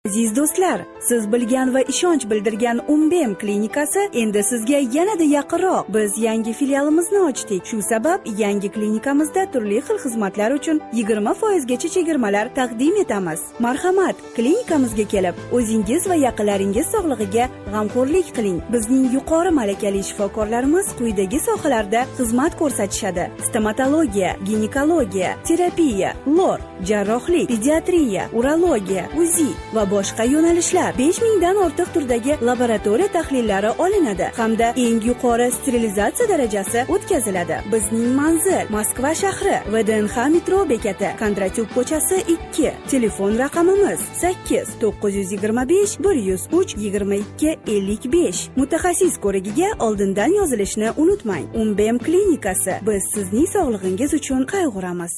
Aziz do'stlar, siz bilgan va ishonch bildirgan Umbem klinikasi endi sizga yanada yaqinroq. Biz yangi filialimizni ochdik. Shu sabab yangi klinikamizda turli xil xizmatlar uchun 20% gacha chegirmalar taqdim etamiz. Marhamat, klinikamizga kelib, o'zingiz va yaqinlaringiz sog'lig'iga g'amxo'rlik qiling. Bizning yuqori malakali shifokorlarimiz quyidagi sohalarda xizmat ko'rsatishadi: stomatologiya, ginekologiya, terapiya, lor, jarrohlik, pediatriya, urologiya, UZI va boshqa yo'nalishlar. 5000 dan ortiq turdagi laboratoriya tahlillari olinadi hamda eng yuqori sterilizatsiya darajasi o'tkaziladi. Bizning manzil Moskva shahri, VDNX metro bekati, Kondratyuk ko'chasi 2. Telefon raqamimiz 8 925 103 22 55. Mutaxassis ko'rigiga oldindan yozilishni unutmang. Umbem klinikasi. Biz sizning sog'lig'ingiz uchun qayg'uramiz.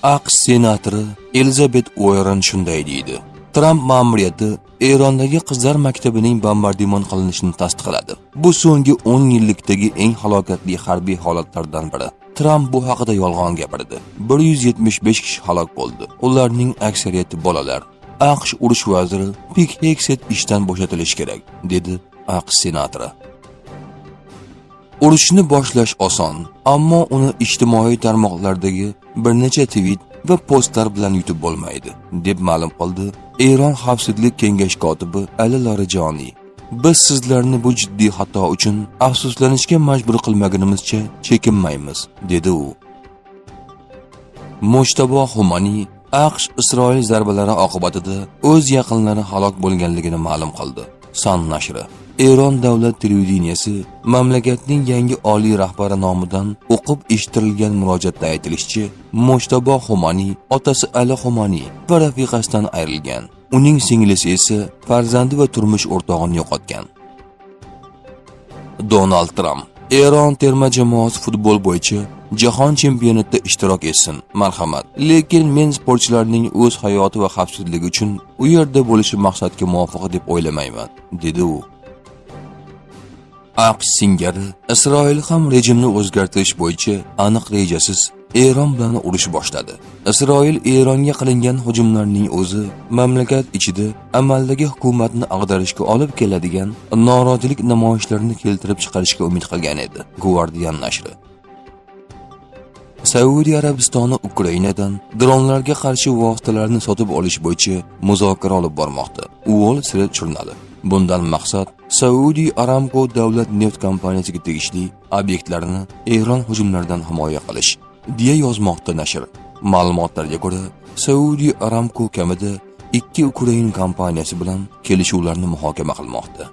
AQSh senatori Elizabet Warren shunday deydi: Tramp ma'muriyati Erondagi qizlar maktabining bombardimon qilinishini tasdiqladi. Bu so'nggi 10 yillikdagi eng halokatli harbiy holatlardan biri. Tramp bu haqida yolg'on gapirdi. 175 kishi halok bo'ldi. Ularning aksariyati bolalar. AQSh urush vaziri Pete Hegseth ishdan bo'shatilishi kerak, dedi AQSh senatori. Urushni boshlash oson, ammo uni ijtimoiy tarmoqlardagi bir necha tweet va postlar bilan yutib bo'lmaydi, deb ma'lum qildi Eron Xavfsizlik kengashi kotibi Ali Larijoniy. Biz sizlarni bu jiddiy xato uchun afsuslanishga majbur qilmagunimizcha chekinmaymiz, dedi u. Mojtabo Xumaniy AQSh Isroil zarbalari oqibatida o'z yaqinlari halok bo'lganligini ma'lum qildi. San nashri. Eron davlat televideniyasi mamlakatning yangi oliy rahbari nomidan o'qib eshittirilgan murojaatda aytilishicha, Mojtabo Xumaniy otasi Ali Xumaniy va rafiqasidan ayrilgan. Uning singlisi esa farzandi va turmush o'rtog'ini yo'qotgan. Donald Trump Eron terma jamoasi futbol bo'yicha jahon chempionatida ishtirok etsin, marhamat. Lekin men sportchilarning o'z hayoti va xavfsizligi uchun u yerda bo'lishi maqsadga muvofiq deb o'ylamayman, dedi u. AQSh singari Isroil ham rejimni o'zgartirish bo'yicha aniq rejasiz Eron bilan urush boshladi. Isroil Eronga qilingan hujumlarning o'zi mamlakat ichida amaldagi hukumatni ag'darishga olib keladigan norozilik namoyishlarini keltirib chiqarishga umid qilgan edi. Guardian nashri. Saudiya Arabistoni Ukrainadan dronlarga qarshi vositalarni sotib olish bo'yicha muzokara olib bormoqda. Wall Street jurnali. Bundan maqsad Saudiya Aramco davlat neft kompaniyasiga tegishli obyektlarni Eron hujumlaridan himoya qilish, deya yozmoqda nashr. Ma'lumotlarga ko'ra, Saudiya Aramco kamida 2 Ukrain kompaniyasi bilan kelishuvlarni muhokama qilmoqda.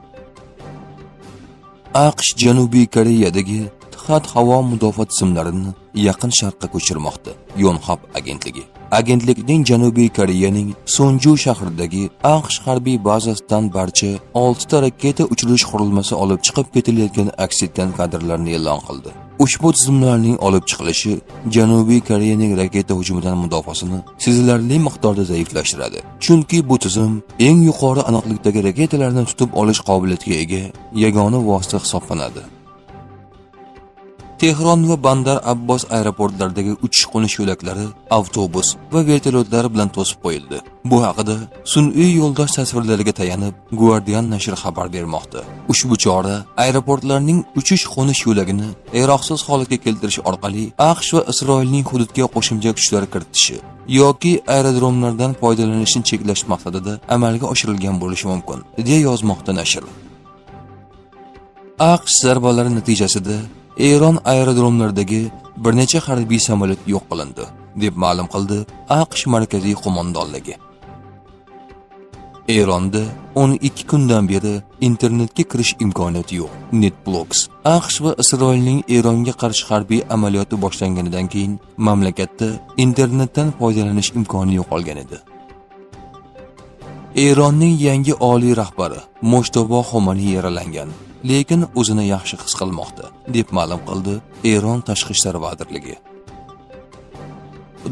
AQSh Janubiy Koreyadagi Txad havo mudofaa tizimlarini Yaqin Sharqqa ko'chirmoqda. Yonhap agentligi. Agentlikning Janubiy Koreyaning Sonju shahridagi AQSh harbiy bazasidan barcha 6 ta raketa uchirish qurilmasi olib chiqib ketilayotgan aks etgan kadrlarni e'lon qildi. Ushbu tizimlarning olib chiqilishi Janubiy Koreyaning raketa hujumidan mudofaasini sezilarli miqdorda zaiflashtiradi. Chunki bu tizim eng yuqori aniqlikdagi raketalarni tutib olish qobiliyatiga ega yagona vosita hisoblanadi. Tehron va Bandar Abbos aeroportlaridagi uchish-qo'nish yo'laklari avtobus va vertolyotlar bilan to'sib qo'yildi. Bu haqida sun'iy yo'ldosh tasvirlariga tayanib Guardian nashri xabar bermoqda. Ushbu chora aeroportlarning uchish-qo'nish yo'lagini yaroqsiz holatga keltirish orqali AQSh va Isroilning hududga qo'shimcha kuchlar kiritishi yoki aerodromlardan foydalanishni cheklash maqsadida amalga oshirilgan bo'lishi mumkin, deya yozmoqda nashr. AQSh zarbalari natijasida Eron aerodromlaridagi bir necha harbiy samolyot yo'q qilindi, deb ma'lum qildi AQSh markaziy qo'mondonligi. Eronda 12 kundan beri internetga kirish imkoniyati yo'q. NetBlocks. AQSh va Isroilning Eronga qarshi harbiy amaliyoti boshlanganidan keyin mamlakatda internetdan foydalanish imkoni yo'qolgan edi. Eronning yangi oliy rahbari Mojtabo Xumaniy yaralangan, lekin o'zini yaxshi his qilmoqda, deb ma'lum qildi Eron tashqi ishlar vazirligi.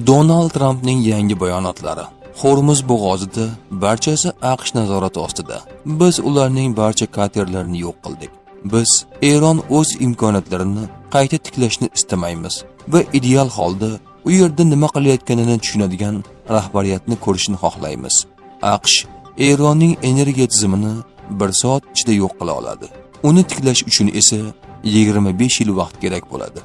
Donald Trampning yangi bayonotlari. Hormuz bo'g'ozida barchasi AQSh nazorati ostida. Biz ularning barcha katerlarini yo'q qildik. Biz Eron o'z imkoniyatlarini qayta tiklashni istamaymiz va ideal holda u yerda nima qilayotganini tushunadigan rahbariyatni ko'rishni xohlaymiz. AQSh Eronning energiya tizimini 1 soat ichida yo'q qila oladi. Uni tiklash uchun esa 25 yil vaqt kerak bo'ladi.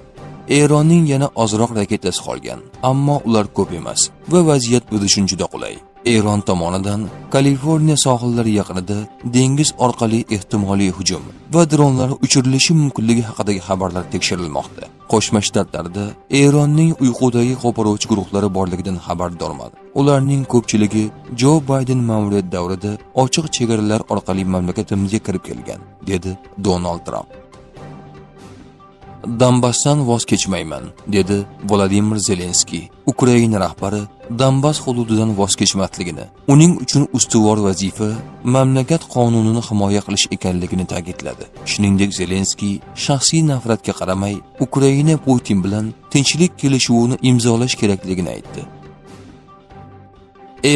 Eronning yana ozroq raketasi qolgan, ammo ular ko'p emas va vaziyat biz uchun juda qulay. Eron tomonidan Kaliforniya sohillari yaqinida dengiz orqali ehtimoliy hujum va dronlar uchirilishi mumkinligi haqidagi xabarlar tekshirilmoqda. Qo'shma Shtatlarda Eronning uyqudagi qo'poruvchi guruhlari borligidan xabardorman. Ularning ko'pchiligi Jo Bayden ma'muriyat davrida ochiq chegaralar orqali mamlakatimizga kirib kelgan, dedi Donald Tramp. Donbassdan voz kechmayman, dedi Vladimir Zelenskiy. Ukraina rahbari Donbass hududidan voz kechmasligini, uning uchun ustuvor vazifa mamlakat qonunini himoya qilish ekanligini ta'kidladi. Shuningdek, Zelenskiy shaxsiy nafratga qaramay, Ukraina Putin bilan tinchlik kelishuvini imzolash kerakligini aytdi.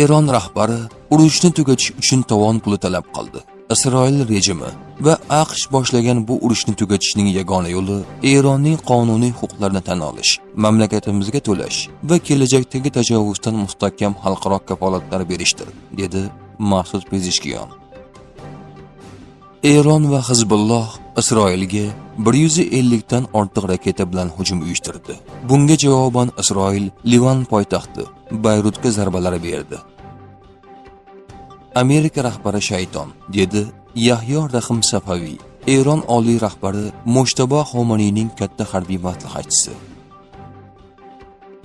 Eron rahbari urushni tugatish uchun tovon puli talab qildi. Isroil rejimi va AQSh boshlagan bu urushni tugatishning yagona yo'li Eronning qonuniy huquqlarini tan olish, mamlakatimizga to'lash va kelajakdagi tajovuzdan mustahkam xalqaro kafolatlar berishdir, dedi Mas'ud Pezeshkian. Eron va Hizbulloh Isroilga 150 dan ortiq raketa bilan hujum uyushtirdi. Bunga javoban Isroil Livan poytaxti Bayrutga zarbalar berdi. Amerika rahbari shayton, dedi Yahyo Rahim Safaviy, Eron oliy rahbari Mushtaba Xomaniyning katta harbiy maslahatchisi.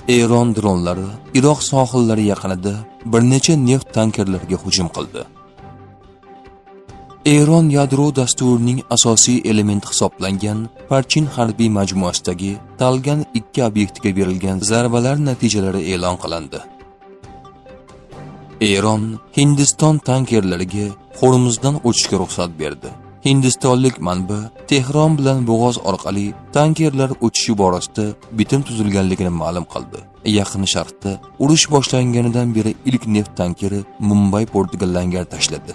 Eron dronlari Iroq sohillari yaqinida bir necha neft tankerlariga hujum qildi. Eron yadro dasturining asosiy elementi hisoblangan Parchin harbiy majmuasidagi Talgan 2 obyektiga berilgan zarbalar natijalari e'lon qilindi. Eron Hindiston tankerlariga Hormuzdan o'tishga ruxsat berdi. Hindistonlik manba Tehron bilan bo'g'oz orqali tankerlar o'tishi borasida bitim tuzilganligini ma'lum qildi. Yaqin Sharqda urush boshlanganidan beri ilk neft tankeri Mumbay portiga langar tashladi.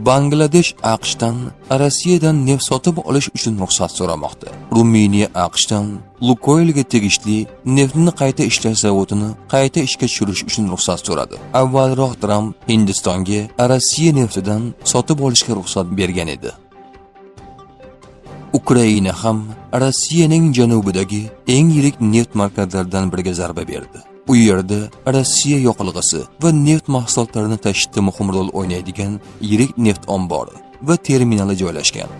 Bangladesh AQShdan Rossiyadan neft sotib olish uchun ruxsat so'ramoqda. Ruminiya AQShdan Lukoilga tegishli neftni qayta ishlash zavodini qayta ishga tushirish uchun ruxsat so'radi. Avvalroq Tramp Hindistonga Rossiya neftidan sotib olishga ruxsat bergan edi. Ukraina ham Rossiyaning janubidagi eng yirik neft markazlaridan biriga zarba berdi. U yerda Rossiya yoqilg'isi va neft mahsulotlarini tashishda muhim rol o'ynaydigan yirik neft ombori va terminali joylashgan.